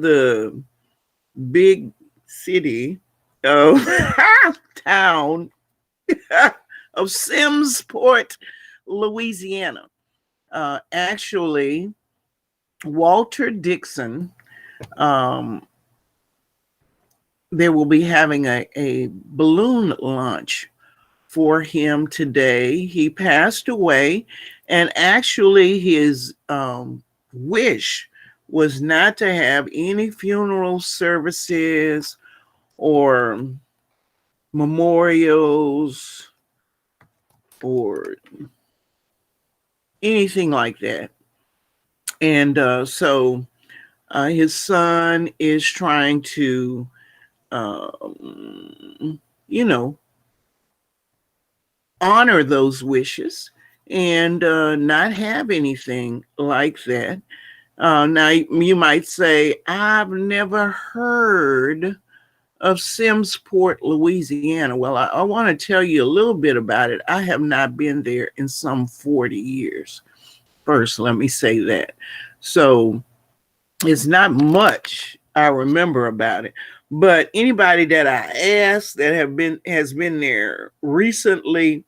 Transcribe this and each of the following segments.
the big city of town of Simmsport, Louisiana. Actually, Walter Dixon, um, they will be having a balloon launch for him today. He passed away, and actually, his wish was not to have any funeral services or memorials or anything like that. And his son is trying to, you know, honor those wishes and not have anything like that. Now, you might say, I've never heard of Simmsport, Louisiana. Well, I want to tell you a little bit about it. I have not been there in some 40 years. First, let me say that. So it's not much I remember about it. But anybody that I asked that has been there recently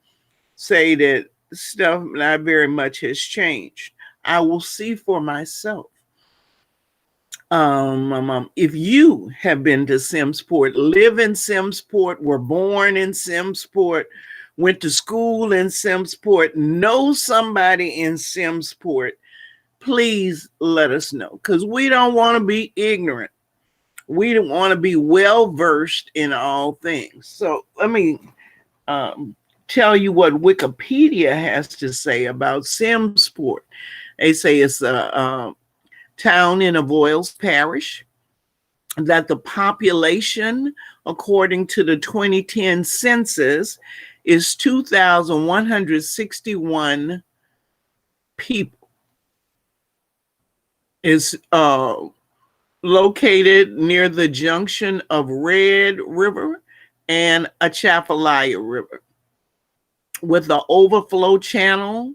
say that stuff not very much has changed. I will see for myself. If you have been to Simmsport, live in Simmsport, were born in Simmsport, went to school in Simmsport, know somebody in Simmsport, please let us know, because we don't want to be ignorant. We don't want to be well versed in all things. So let me um, tell you what Wikipedia has to say about Simmsport. They say it's a town in Avoyelles Parish, that the population, according to the 2010 census, is 2,161 people. Is located near the junction of Red River and Atchafalaya River, with the overflow channel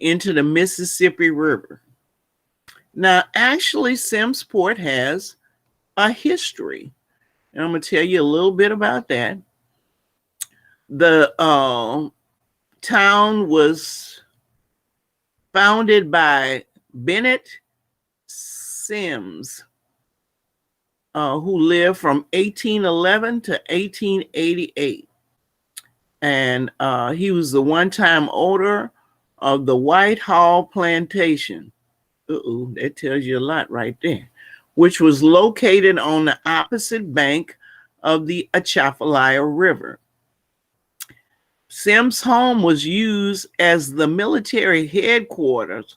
into the Mississippi River. Now, actually, Simmsport has a history, and I'm going to tell you a little bit about that. The town was founded by Bennett Sims, who lived from 1811 to 1888. And he was the one-time owner of the Whitehall Plantation. That tells you a lot right there. Which was located on the opposite bank of the Atchafalaya River. Sims' home was used as the military headquarters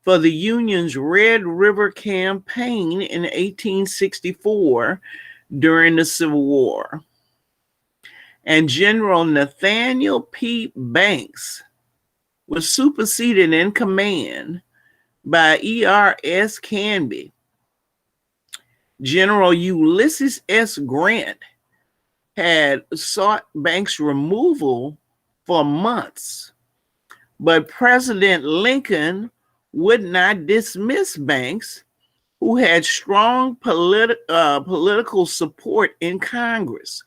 for the Union's Red River Campaign in 1864 during the Civil War. And General Nathaniel P. Banks was superseded in command by E.R.S. Canby. General Ulysses S. Grant had sought Banks' removal for months, but President Lincoln would not dismiss Banks, who had strong political support in Congress.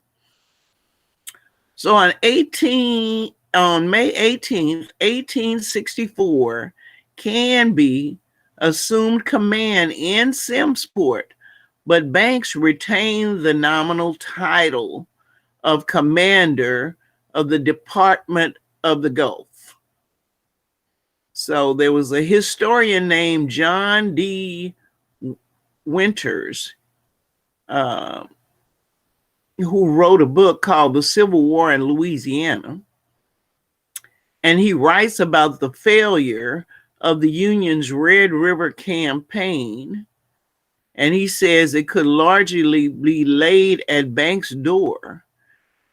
So on May 18th, 1864, Canby assumed command in Simmsport, but Banks retained the nominal title of commander of the Department of the Gulf. So there was a historian named John D. Winters, who wrote a book called The Civil War in Louisiana. And he writes about the failure of the Union's Red River Campaign. And he says it could largely be laid at Banks' door,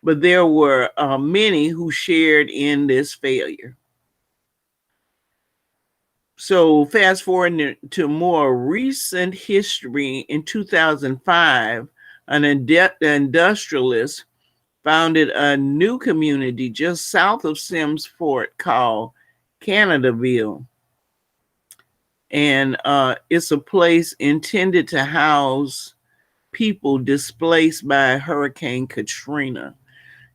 but there were many who shared in this failure. So fast forward to more recent history, in 2005, an industrialist founded a new community just south of Simmsport called Canadaville. And it's a place intended to house people displaced by Hurricane Katrina.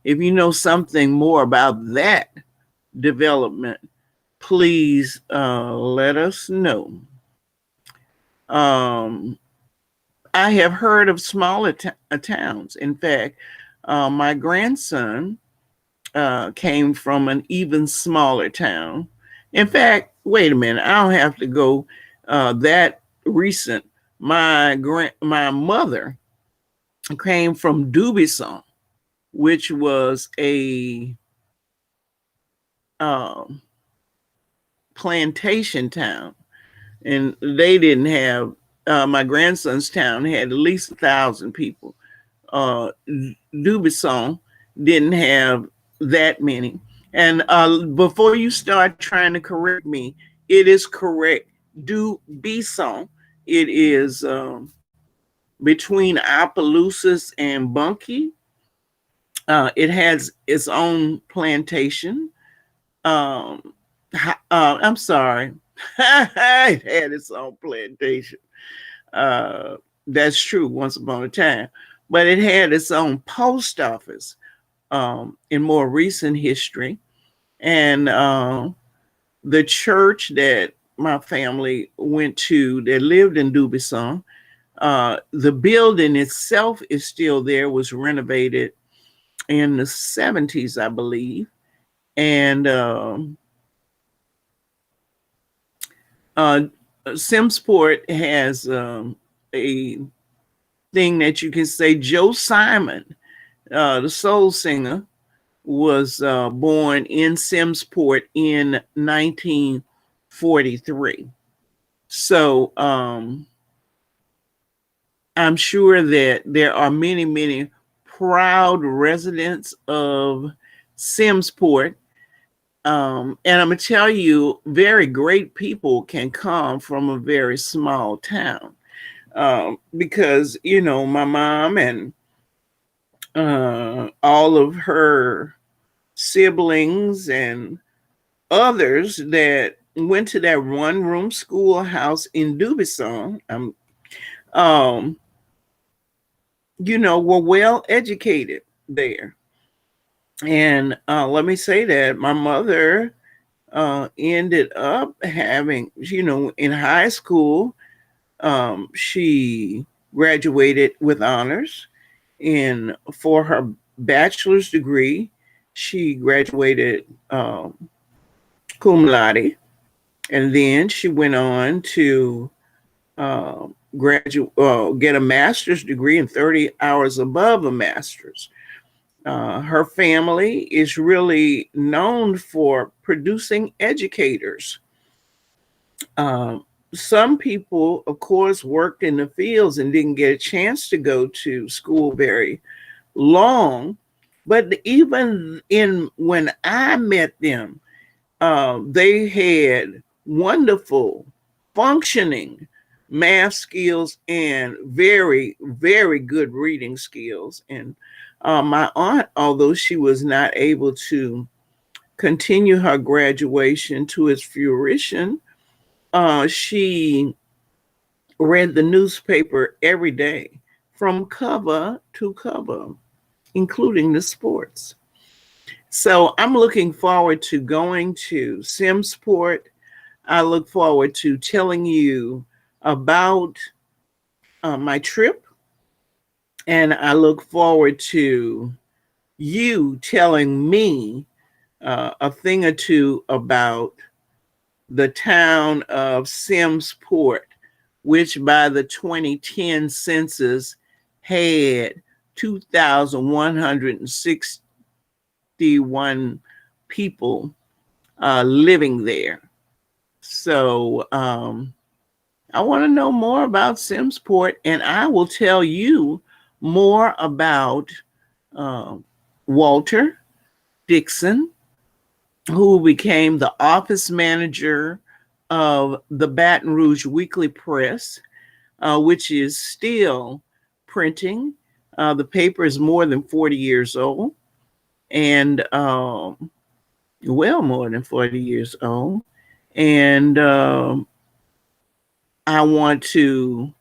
If you know something more about that development, please let us know. Um, I have heard of smaller towns. In fact, my grandson came from an even smaller town. In fact, wait a minute, I don't have to go that recent. My mother came from Dubuisson, which was a um, plantation town, and they didn't have. My grandson's town had at least 1,000 people. Dubuisson didn't have that many. And before you start trying to correct me, it is correct. Dubuisson. It is between Opelousas and Bunkie. It has its own plantation. Um, I'm sorry. It had its own plantation. Uh, that's true, once upon a time. But it had its own post office in more recent history. And the church that my family went to that lived in Dubuisson, the building itself is still there, was renovated in the 70s, I believe. And uh, Simsport has a thing that you can say. Joe Simon, the soul singer, was born in Simsport in 1943. So I'm sure that there are many, many proud residents of Simsport. And I'm going to tell you, very great people can come from a very small town. Because, you know, my mom and all of her siblings and others that went to that one room schoolhouse in Dubuisson, um, you know, were well educated there. And let me say that my mother ended up having, you know, in high school, she graduated with honors. And for her bachelor's degree, she graduated cum laude. And then she went on to get a master's degree and 30 hours above a master's. Her family is really known for producing educators. Some people, of course, worked in the fields and didn't get a chance to go to school very long. But even in when I met them, they had wonderful, functioning math skills and very, very good reading skills. And my aunt, although she was not able to continue her graduation to its fruition, she read the newspaper every day from cover to cover, including the sports. So I'm looking forward to going to Simsport. I look forward to telling you about my trip, and I look forward to you telling me a thing or two about the town of Simsport, which by the 2010 census had 2,161 people living there. So I want to know more about Simsport, and I will tell you more about uh, Walter Dixon, who became the office manager of the Baton Rouge Weekly Press, which is still printing. The paper is more than 40 years old, and well more than 40 years old. And I want to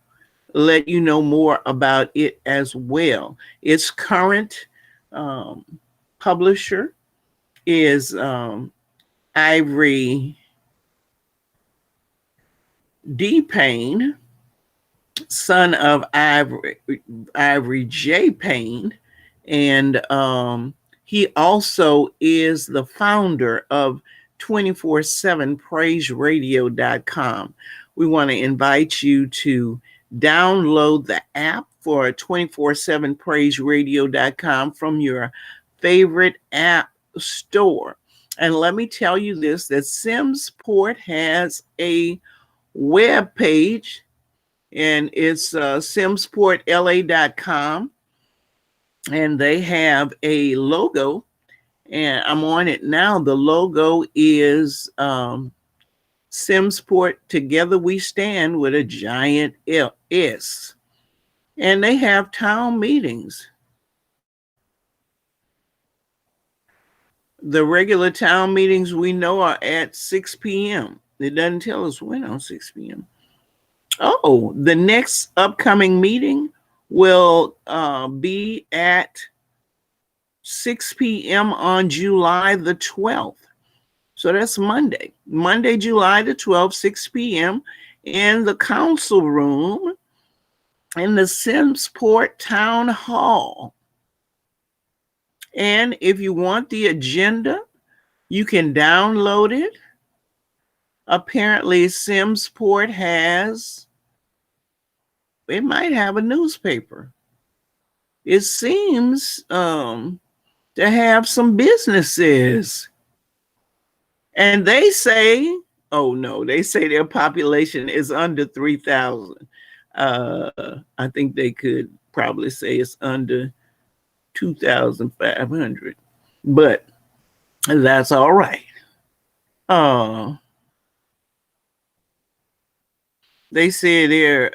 let you know more about it as well. Its current um, publisher is Ivory D. Payne, son of Ivory J. Payne, and he also is the founder of 247praiseradio.com. We want to invite you to download the app for 247praiseradio.com from your favorite app store. And let me tell you this, that Simsport has a web page, and it's simsportla.com, and they have a logo, and I'm on it now. The logo is Simsport Together We Stand with a giant S, and they have town meetings. The regular town meetings we know are at 6 p.m. It doesn't tell us when on 6 p.m. Oh, the next upcoming meeting will be at 6 p.m. on July the 12th. So that's Monday, July the 12th, 6 p.m. in the council room in the Simsport Town Hall. And if you want the agenda, you can download it. Apparently, Simsport it might have a newspaper. It seems to have some businesses. And they say, oh no, they say their population is under 3,000. I think they could probably say it's under 2,500, but that's all right. They say they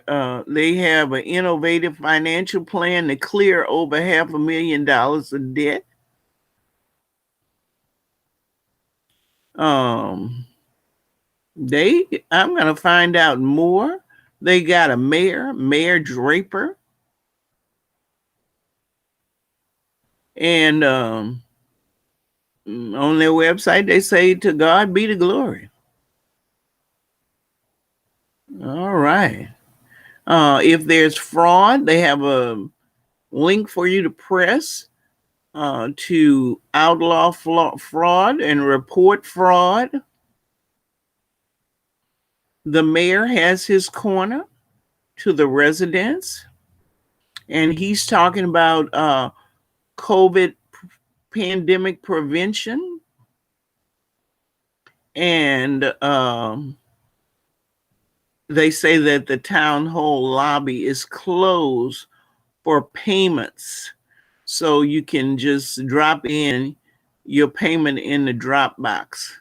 have an innovative financial plan to clear over $500,000 of debt. I'm gonna find out more. They got a Mayor Draper, and on their website they say, "To God be the glory." All right. If there's fraud, they have a link for you to press to outlaw fraud and report fraud. The mayor has his corner to the residents, and he's talking about COVID pandemic prevention, and they say that the town hall lobby is closed for payments, so you can just drop in your payment in the drop box.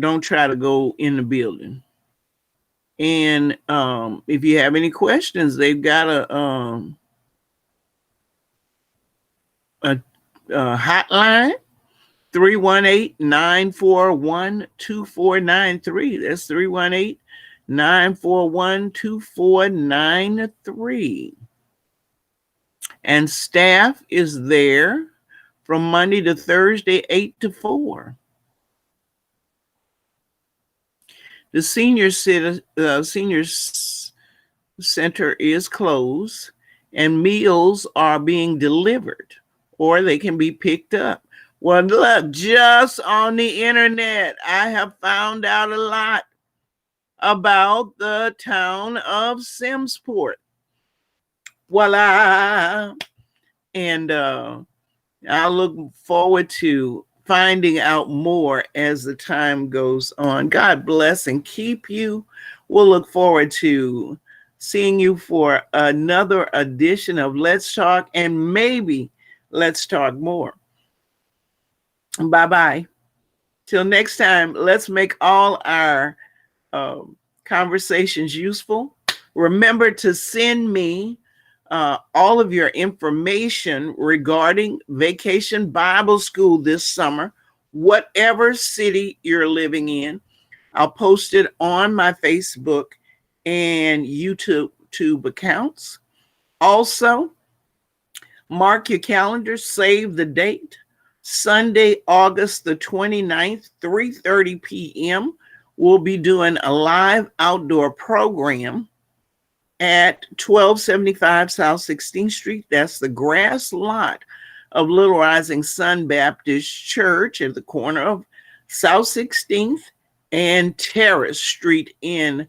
Don't try to go in the building. And if you have any questions, they've got a hotline, 318-941-2493. That's 318-941-2493. And staff is there from Monday to Thursday, 8 to 4. The senior center is closed, and meals are being delivered, or they can be picked up. Well, look, just on the internet, I have found out a lot about the town of Simsport. Voila. And I look forward to finding out more as the time goes on. God bless and keep you. We'll look forward to seeing you for another edition of Let's Talk, and maybe let's talk more. Bye-bye. Till next time, let's make all our conversations useful. Remember to send me all of your information regarding Vacation Bible School this summer, whatever city you're living in. I'll post it on my Facebook and YouTube accounts. Also, mark your calendar, save the date. Sunday, August the 29th, 3:30 p.m. We'll be doing a live outdoor program at 1275 South 16th Street. That's the grass lot of Little Rising Sun Baptist Church at the corner of South 16th and Terrace Street in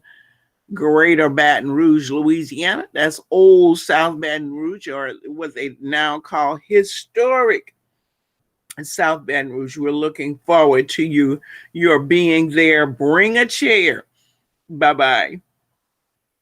Greater Baton Rouge, Louisiana. That's old South Baton Rouge, or what they now call historic South Baton Rouge. We're looking forward to your being there. Bring a chair. Bye-bye.